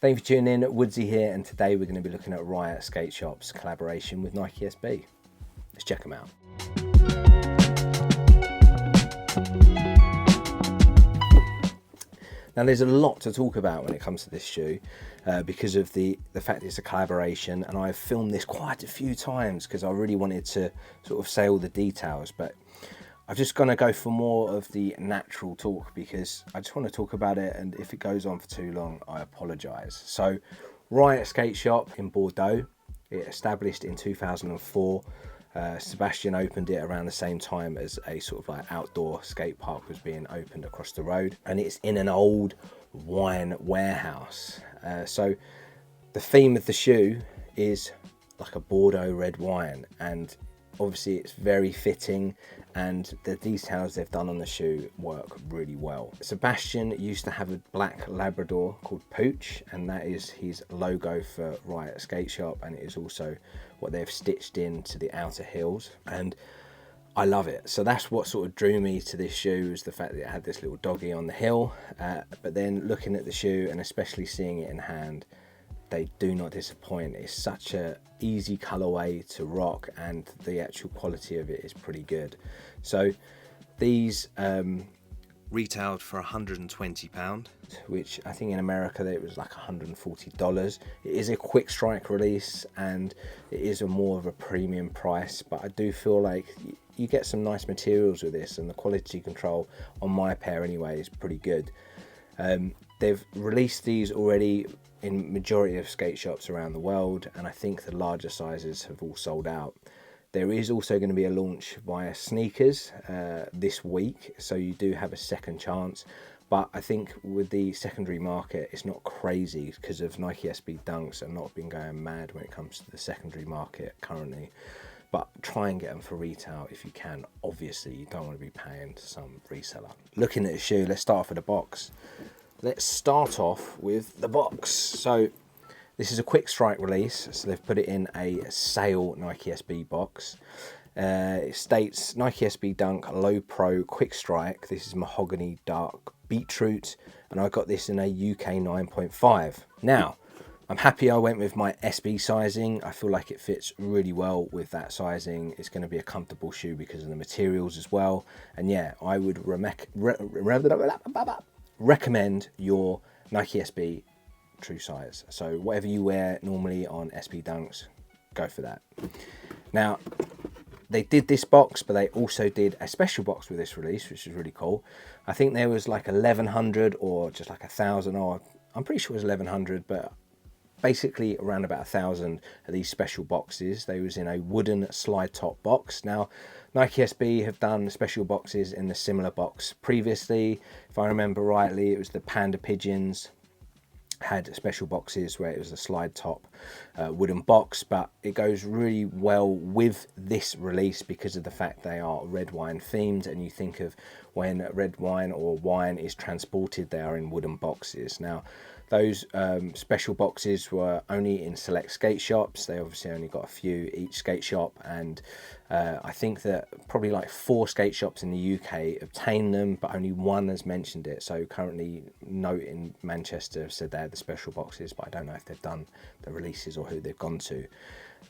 Thank you for tuning in. Woodsy here, and today we're going to be looking at Riot Skateshop's collaboration with Nike SB. Let's check them out. Now there's a lot to talk about when it comes to this shoe because of the fact it's a collaboration, and I've filmed this quite a few times because I really wanted to sort of say all the details, but I'm just going to go for more of the natural talk because I just want to talk about it, and if it goes on for too long, I apologise. So Riot Skateshop in Bordeaux, it established in 2004. Sebastian opened it around the same time as a sort of like outdoor skate park was being opened across the road, and it's in an old wine warehouse. So the theme of the shoe is like a Bordeaux red wine, and obviously it's very fitting, and the details they've done on the shoe work really well. Sebastian used to have a black Labrador called Pooch, and that is his logo for Riot Skateshop, and it is also what they've stitched into the outer heels, and I love it. So that's what sort of drew me to this shoe, is the fact that it had this little doggy on the heel, but then looking at the shoe and especially seeing it in hand, they do not disappoint. It's such a easy colorway to rock, and the actual quality of it is pretty good. So these retailed for £120, which I think in America it was like $140. It is a quick strike release, and it is a more of a premium price, but I do feel like you get some nice materials with this, and the quality control on my pair anyway is pretty good. They've released these already in majority of skate shops around the world, and I think the larger sizes have all sold out. There is also going to be a launch via sneakers this week, so you do have a second chance, but I think with the secondary market it's not crazy because of Nike SB Dunks and not been going mad when it comes to the secondary market currently. But try and get them for retail if you can. Obviously you don't want to be paying some reseller. Looking at the shoe, let's start off with the box. Let's start off with the box. So this is a quick strike release, so they've put it in a sale Nike SB box. It states Nike SB Dunk Low Pro Quick Strike. This is mahogany dark beetroot, and I got this in a UK 9.5. Now, I'm happy I went with my SB sizing. I feel like it fits really well with that sizing. It's going to be a comfortable shoe because of the materials as well. And yeah, I would recommend your Nike SB true size. So whatever you wear normally on SB Dunks, go for that. Now, they did this box, but they also did a special box with this release, which is really cool. I think there was like 1,100 or just like 1,000, or I'm pretty sure it was 1,100, but basically around about 1,000 of these special boxes. They was in a wooden slide top box. Now, Nike SB have done special boxes in the similar box previously. If I remember rightly, it was the Panda Pigeons had special boxes where it was a slide top wooden box, but it goes really well with this release because of the fact they are red wine themed, and you think of when red wine or wine is transported, they are in wooden boxes. Now, those special boxes were only in select skate shops. They obviously only got a few each skate shop, and I think that probably like 4 skate shops in the UK obtained them, but only 1 has mentioned it. So currently Note in Manchester said they had the special boxes, but I don't know if they've done the releases or who they've gone to.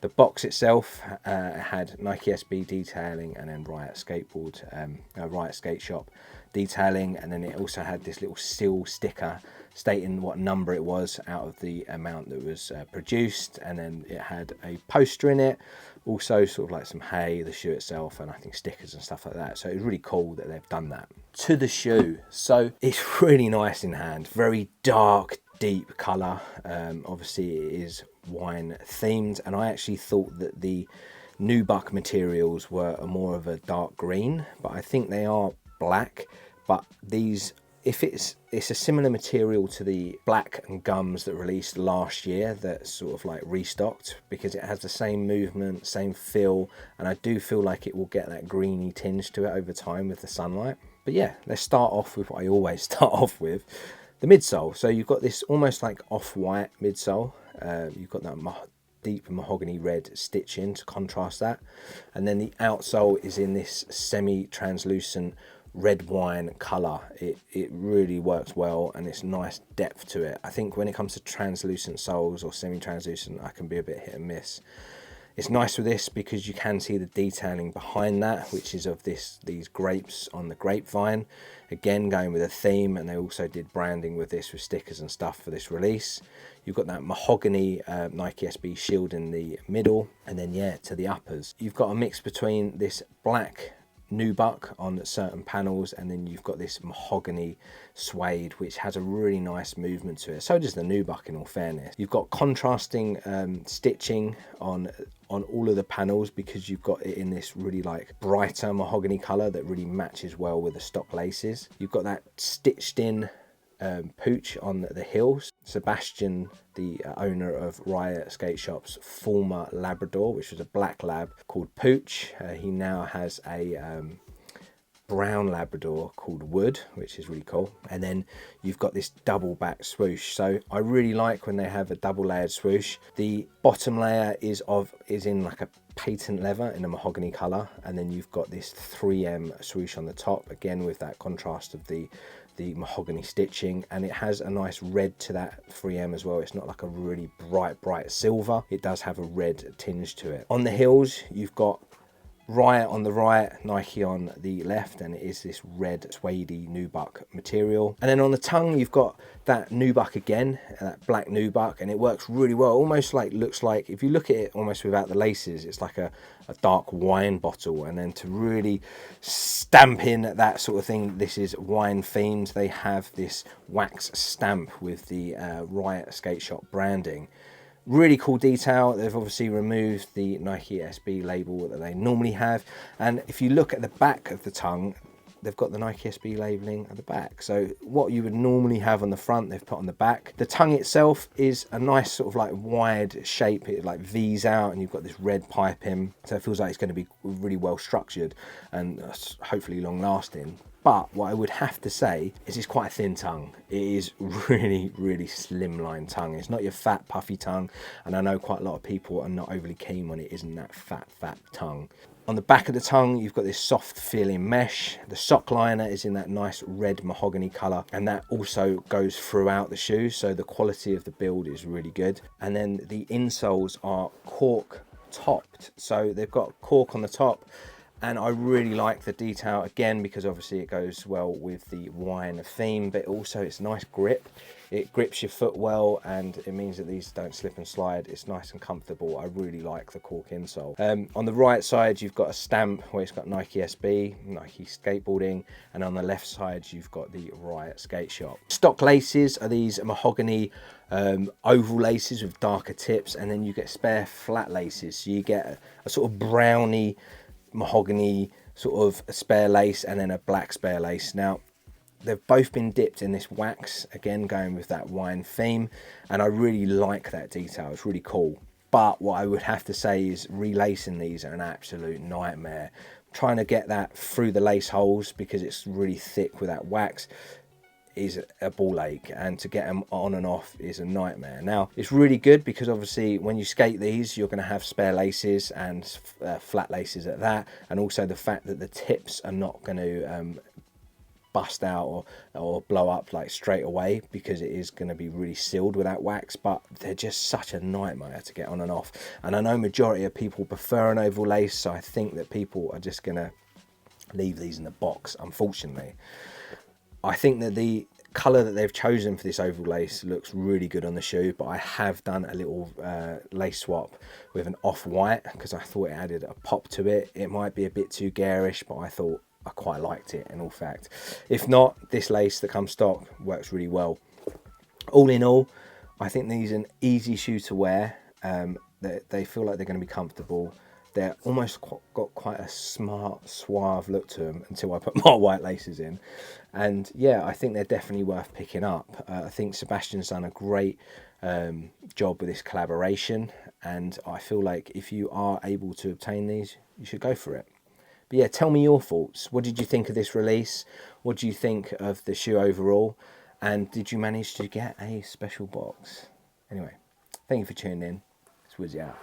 The box itself had Nike SB detailing, and then Riot Skateshop detailing, and then it also had this little seal sticker stating what number it was out of the amount that was produced, and then it had a poster in it, also sort of like some hay, the shoe itself, and I think stickers and stuff like that. So it's really cool that they've done that. To the shoe, so it's really nice in hand, very dark, deep colour. Obviously it is wine themed, and I actually thought that the nubuck materials were more of a dark green, but I think they are black. But these, if it's a similar material to the black and gums that released last year, that's sort of like restocked, because it has the same movement, same feel, and I do feel like it will get that greeny tinge to it over time with the sunlight. But yeah, let's start off with what I always start off with, the midsole. So you've got this almost like off-white midsole. You've got that deep mahogany red stitching to contrast that, and then the outsole is in this semi-translucent red wine colour. It really works well, and it's nice depth to it. I think when it comes to translucent soles or semi-translucent, I can be a bit hit and miss. It's nice with this because you can see the detailing behind that, which is of these grapes on the grapevine. Again, going with a theme, and they also did branding with this with stickers and stuff for this release. You've got that mahogany Nike SB shield in the middle, and then yeah, to the uppers. You've got a mix between this black nubuck on certain panels, and then you've got this mahogany suede which has a really nice movement to it. So does the nubuck, in all fairness. You've got contrasting stitching on all of the panels because you've got it in this really like brighter mahogany color that really matches well with the stock laces. You've got that stitched in pooch on the heels. Sebastian, the owner of Riot Skateshop's former Labrador, which was a black lab called Pooch, he now has a brown Labrador called Wood, which is really cool. And then you've got this double back swoosh. So I really like when they have a double layered swoosh. The bottom layer is in like a patent leather in a mahogany color, and then you've got this 3M swoosh on the top, again with that contrast of the mahogany stitching, and it has a nice red to that 3M as well. It's not like a really bright silver. It does have a red tinge to it. On the heels, you've got Riot on the right, Nike on the left, and it is this red suede nubuck material. And then on the tongue, you've got that nubuck again, that black nubuck, and it works really well. Almost like, looks like, if you look at it almost without the laces, it's like a dark wine bottle. And then to really stamp in that sort of thing, this is wine themed. They have this wax stamp with the Riot Skateshop branding. Really cool detail. They've obviously removed the Nike SB label that they normally have, and if you look at the back of the tongue, they've got the Nike SB labeling at the back. So what you would normally have on the front, they've put on the back. The tongue itself is a nice sort of like wide shape. It like V's out, and you've got this red piping, so it feels like it's going to be really well structured and hopefully long lasting. But what I would have to say is it's quite a thin tongue. It is really slimline tongue. It's not your fat puffy tongue, and I know quite a lot of people are not overly keen when it isn't that fat tongue. On the back of the tongue, you've got this soft feeling mesh. The sock liner is in that nice red mahogany color, and that also goes throughout the shoe, so the quality of the build is really good. And then the insoles are cork topped, so they've got cork on the top. And I really like the detail, again, because obviously it goes well with the wine theme, but also it's nice grip. It grips your foot well, and it means that these don't slip and slide. It's nice and comfortable. I really like the cork insole. On the right side, you've got a stamp where it's got Nike SB, Nike Skateboarding, and on the left side, you've got the Riot Skateshop. Stock laces are these mahogany oval laces with darker tips, and then you get spare flat laces. So you get a sort of browny, mahogany sort of a spare lace, and then a black spare lace. Now they've both been dipped in this wax, again going with that wine theme, and I really like that detail. It's really cool. But what I would have to say is relacing these are an absolute nightmare. Trying to get that through the lace holes because it's really thick with that wax is a ball ache, and to get them on and off is a nightmare. Now it's really good because obviously when you skate these, you're going to have spare laces and flat laces at that, and also the fact that the tips are not going to bust out or blow up like straight away because it is going to be really sealed with that wax. But they're just such a nightmare to get on and off, and I know majority of people prefer an oval lace, so I think that people are just going to leave these in the box, unfortunately. I think that the colour that they've chosen for this oval lace looks really good on the shoe, but I have done a little lace swap with an off-white because I thought it added a pop to it. It might be a bit too garish, but I thought I quite liked it in all fact. If not, this lace that comes stock works really well. All in all, I think these are an easy shoe to wear. They feel like they're going to be comfortable. They're almost got quite a smart, suave look to them until I put my white laces in. And yeah, I think they're definitely worth picking up. I think Sebastian's done a great job with this collaboration, and I feel like if you are able to obtain these, you should go for it. But yeah, tell me your thoughts. What did you think of this release? What do you think of the shoe overall? And did you manage to get a special box? Anyway, thank you for tuning in. It's Woodsy out.